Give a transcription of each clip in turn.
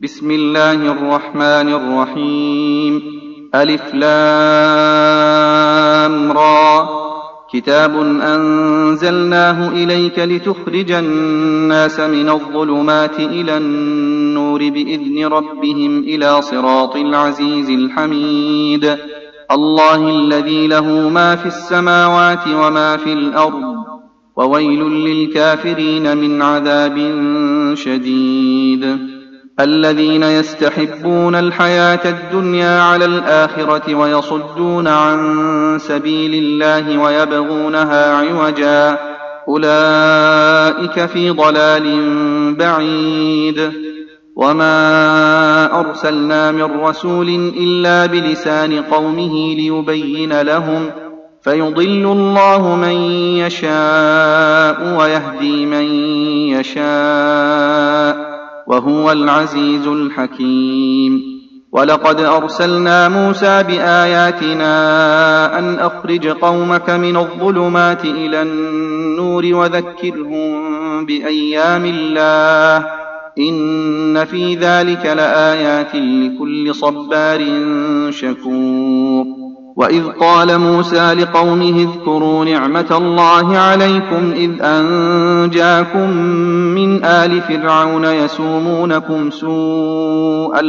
بسم الله الرحمن الرحيم. ألف لام را. كتاب أنزلناه إليك لتخرج الناس من الظلمات إلى النور بإذن ربهم إلى صراط العزيز الحميد. الله الذي له ما في السماوات وما في الأرض، وويل للكافرين من عذاب شديد. الذين يستحبون الحياة الدنيا على الآخرة ويصدون عن سبيل الله ويبغونها عوجا، أولئك في ضلال بعيد. وما أرسلنا من رسول إلا بلسان قومه ليبين لهم، فيضل الله من يشاء ويهدي من يشاء، وهو العزيز الحكيم. ولقد أرسلنا موسى بآياتنا أن أخرج قومك من الظلمات إلى النور وذكرهم بأيام الله، إن في ذلك لآيات لكل صبار شكور. وإذ قال موسى لقومه اذكروا نعمة الله عليكم إذ أنجاكم من آل فرعون يسومونكم سوء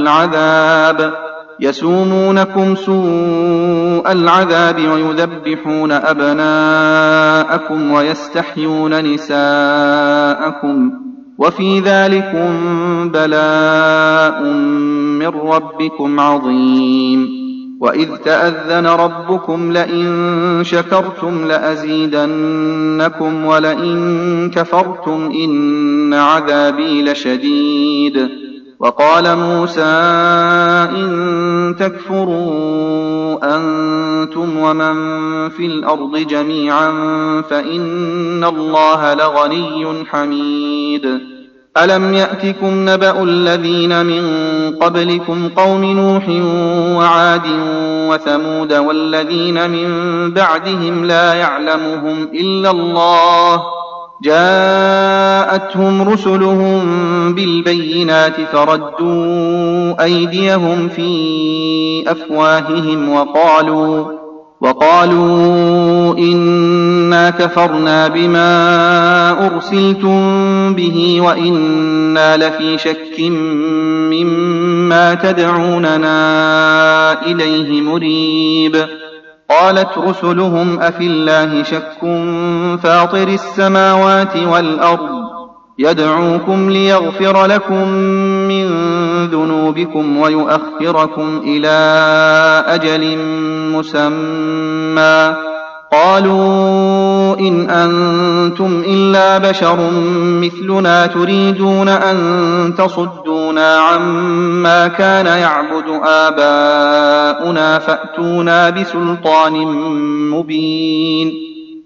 العذاب ويذبحون أبناءكم ويستحيون نساءكم، وفي ذلكم بلاء من ربكم عظيم. وإذ تأذن ربكم لئن شكرتم لأزيدنكم ولئن كفرتم إن عذابي لشديد. وقال موسى إن تكفروا أنتم ومن في الأرض جميعا فإن الله لغني حميد. ألم يأتكم نبأ الذين من قبلكم قوم نوح وعاد وثمود والذين من بعدهم لا يعلمهم إلا الله، جاءتهم رسلهم بالبينات فردوا أيديهم في أفواههم وقالوا إنا كفرنا بما أرسلتم به وإنا لفي شك مما تدعوننا إليه مريب. قالت رسلهم أفي الله شك فاطر السماوات والأرض يدعوكم ليغفر لكم من ذنوبكم ويؤخركم إلى أجل مسمى، قالوا إن أنتم إلا بشر مثلنا تريدون أن تصدونا عما كان يعبد آباؤنا فأتونا بسلطان مبين.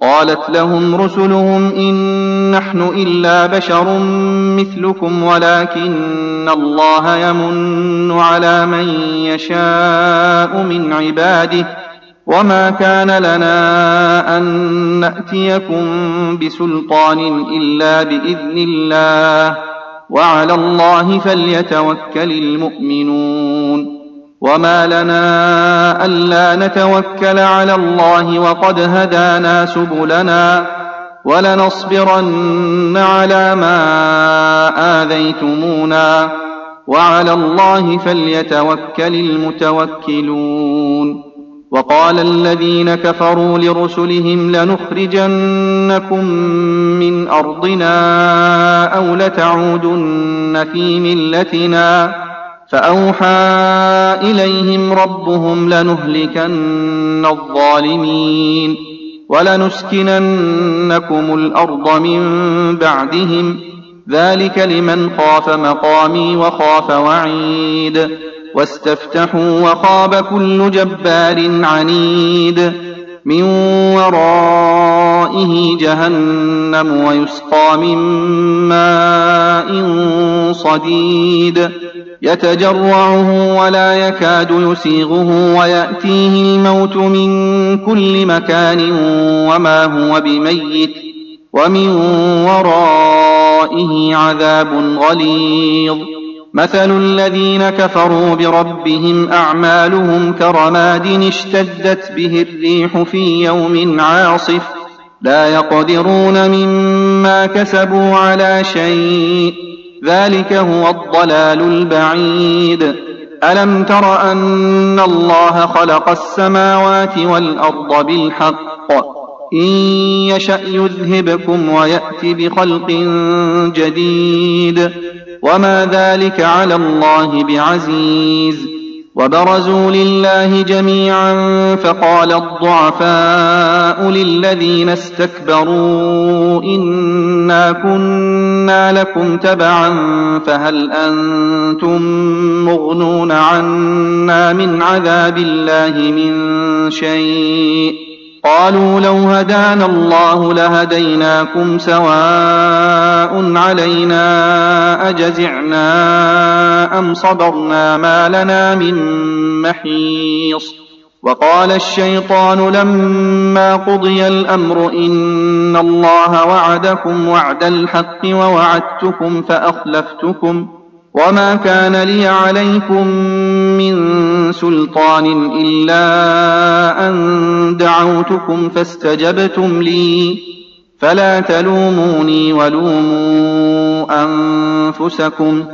قالت لهم رسلهم إن نحن إلا بشر مثلكم ولكن الله يمن على من يشاء من عباده، وما كان لنا أن نأتيكم بسلطان إلا بإذن الله، وعلى الله فليتوكل المؤمنون. وما لنا ألا نتوكل على الله وقد هدانا سبلنا ولنصبرن على ما آذيتمونا، وعلى الله فليتوكل المتوكلون. وقال الذين كفروا لرسلهم لنخرجنكم من أرضنا أو لتعودن في ملتنا، فأوحى إليهم ربهم لنهلكن الظالمين ولنسكننكم الأرض من بعدهم، ذلك لمن خاف مقامي وخاف وعيد. واستفتحوا وخاب كل جبار عنيد، من ورائه جهنم ويسقى من ماء صديد يتجرعه ولا يكاد يسيغه ويأتيه الموت من كل مكان وما هو بميت، ومن ورائه عذاب غليظ. مثل الذين كفروا بربهم أعمالهم كرماد اشتدت به الريح في يوم عاصف لا يقدرون مما كسبوا على شيء ذلك هو الضلال البعيد. ألم تر أن الله خلق السماوات والأرض بالحق إن يشأ يذهبكم ويأت بخلق جديد وما ذلك على الله بعزيز. وبرزوا لله جميعا فقال الضعفاء للذين استكبروا إنا كنا لكم تبعا فهل أنتم مغنون عنا من عذاب الله من شيء قالوا لو هدانا الله لهديناكم سواء علينا أجزعنا أم صبرنا ما لنا من محيص. وقال الشيطان لما قضي الأمر إن الله وعدكم وعد الحق ووعدتكم فأخلفتكم وما كان لي عليكم من سلطان إلا أن دعوتكم فاستجبتم لي فلا تلوموني ولوموا أنفسكم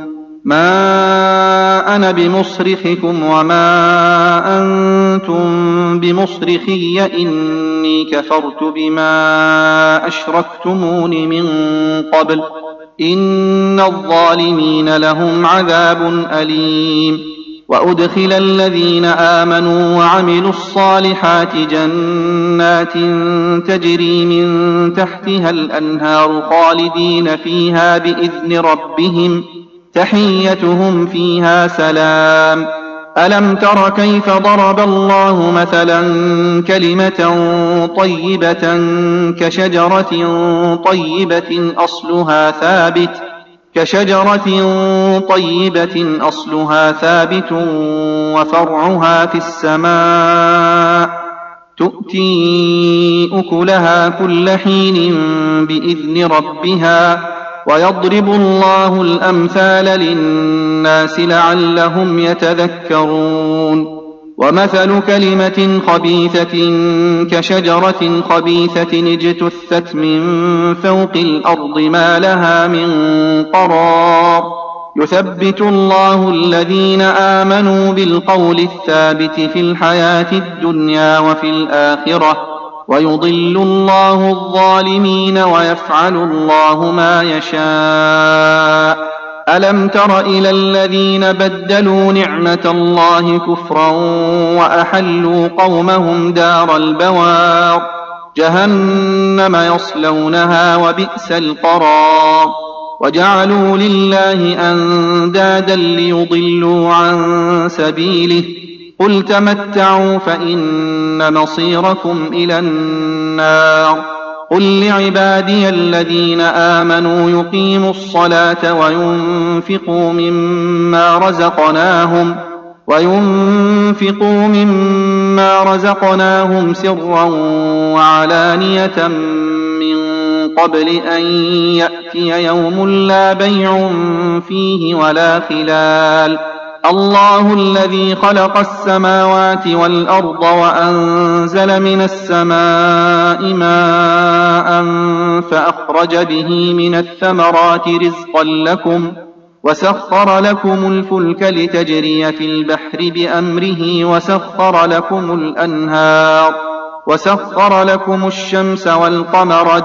ما أنا بمصرخكم وما أنتم بمصرخي إني كفرت بما أشركتمون من قبل إن الظالمين لهم عذاب أليم. وأدخل الذين آمنوا وعملوا الصالحات جنات تجري من تحتها الأنهار خالدين فيها بإذن ربهم تحيتهم فيها سلام. ألم تر كيف ضرب الله مثلا كلمة طيبة كشجرة طيبة أصلها ثابت وفرعها في السماء تؤتي أكلها كل حين بإذن ربها ويضرب الله الأمثال للناس لعلهم يتذكرون. ومثل كلمة خبيثة كشجرة خبيثة اجتثت من فوق الأرض ما لها من قرار يثبت الله الذين آمنوا بالقول الثابت في الحياة الدنيا وفي الآخرة ويضل الله الظالمين ويفعل الله ما يشاء. ألم تر إلى الذين بدلوا نعمة الله كفرا وأحلوا قومهم دار البوار جهنم يصلونها وبئس القرار وجعلوا لله أندادا ليضلوا عن سبيله قل تمتعوا فإن مصيركم إلى النار. قل لعبادي الذين آمنوا يقيموا الصلاة وينفقوا مما رزقناهم سرا وعلانية من قبل أن يأتي يوم لا بيع فيه ولا خلال. الله الذي خلق السماوات والأرض وأنزل من السماء ماء فأخرج به من الثمرات رزقا لكم وسخر لكم الفلك لتجري في البحر بأمره وسخر لكم الأنهار وسخر لكم الشمس والقمر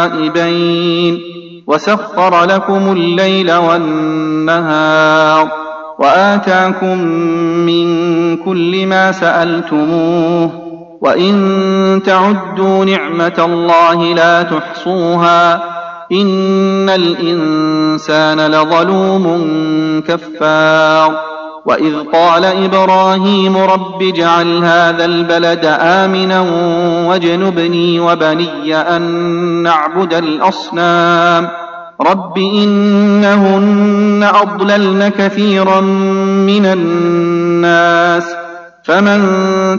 دائبين وسخر لكم الليل والنهار وآتاكم من كل ما سألتموه وإن تعدوا نعمة الله لا تحصوها إن الإنسان لظلوم كفار. وإذ قال إبراهيم رب اجعل هذا البلد آمنا واجنبني وبني أن نعبد الأصنام رب إنهن أضللن كثيرا من الناس فمن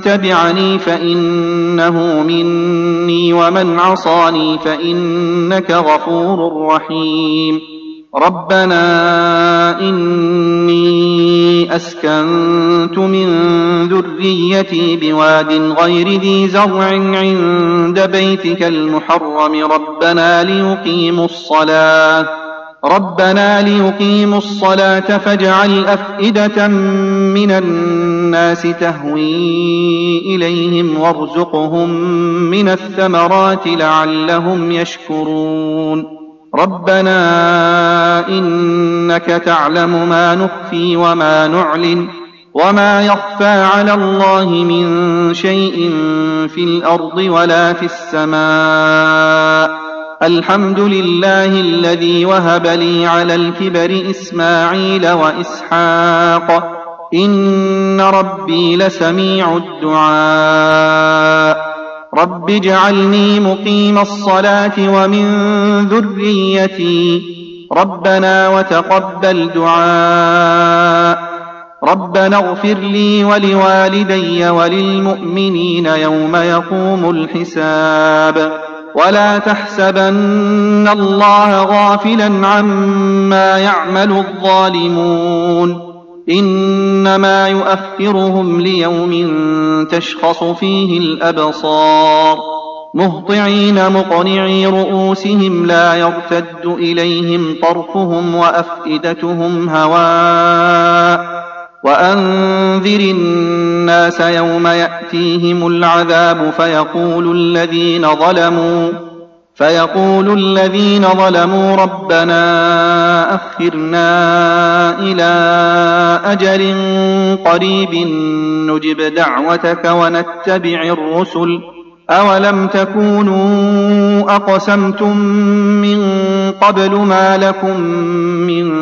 تبعني فإنه مني ومن عصاني فإنك غفور رحيم. ربنا إني أسكنت من ذريتي بواد غير ذي زرع عند بيتك المحرم ربنا ليقيموا الصلاة فاجعل أفئدة من الناس تهوي إليهم وارزقهم من الثمرات لعلهم يشكرون ربنا إنك تعلم ما نخفي وما نعلن وما يخفى على الله من شيء في الأرض ولا في السماء الحمد لله الذي وهب لي على الكبر إسماعيل وإسحاق إن ربي لسميع الدعاء رب اجعلني مقيم الصلاة ومن ذريتي ربنا وتقبل دعاء ربنا اغفر لي ولوالدي وللمؤمنين يوم يقوم الحساب ولا تحسبن الله غافلا عما يعمل الظالمون إنما يؤخرهم ليوم تشخص فيه الأبصار مهطعين مقنعي رؤوسهم لا يرتد إليهم طرفهم وأفئدتهم هواء وأنذر الناس يوم يأتيهم العذاب فيقول الذين ظلموا ربنا أخرنا إلى أجل قريب نجب دعوتك ونتبع الرسل أولم تكونوا أقسمتم من قبل ما لكم من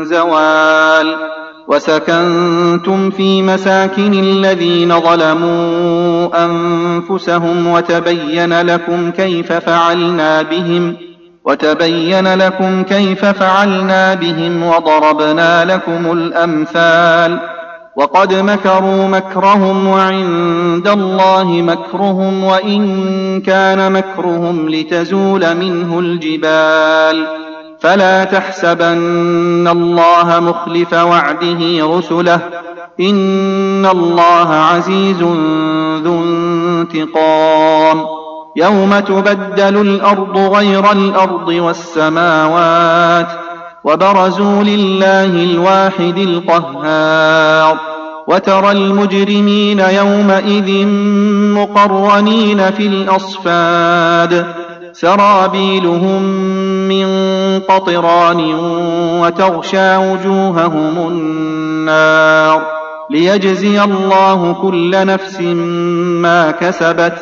زوال وسكنتم في مساكن الذين ظلموا أنفسهم وتبين لكم كيف فعلنا بهم وضربنا لكم الأمثال وقد مكروا مكرهم وعند الله مكرهم وإن كان مكرهم لتزول منه الجبال فلا تحسبن الله مخلف وعده رسله إن الله عزيز ذو انتقام يوم تبدل الأرض غير الأرض والسماوات وبرزوا لله الواحد القهار وترى المجرمين يومئذ مقرنين في الأصفاد سرابيلهم من قطران وتغشى وجوههم النار ليجزي الله كل نفس ما كسبت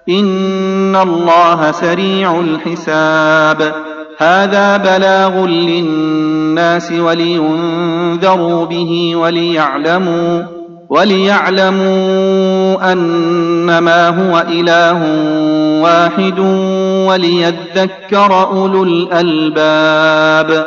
إن الله سريع الحساب هذا بلاغ للناس ولينذروا به وليعلموا أنما هو إله واحد وليذكر أولو الألباب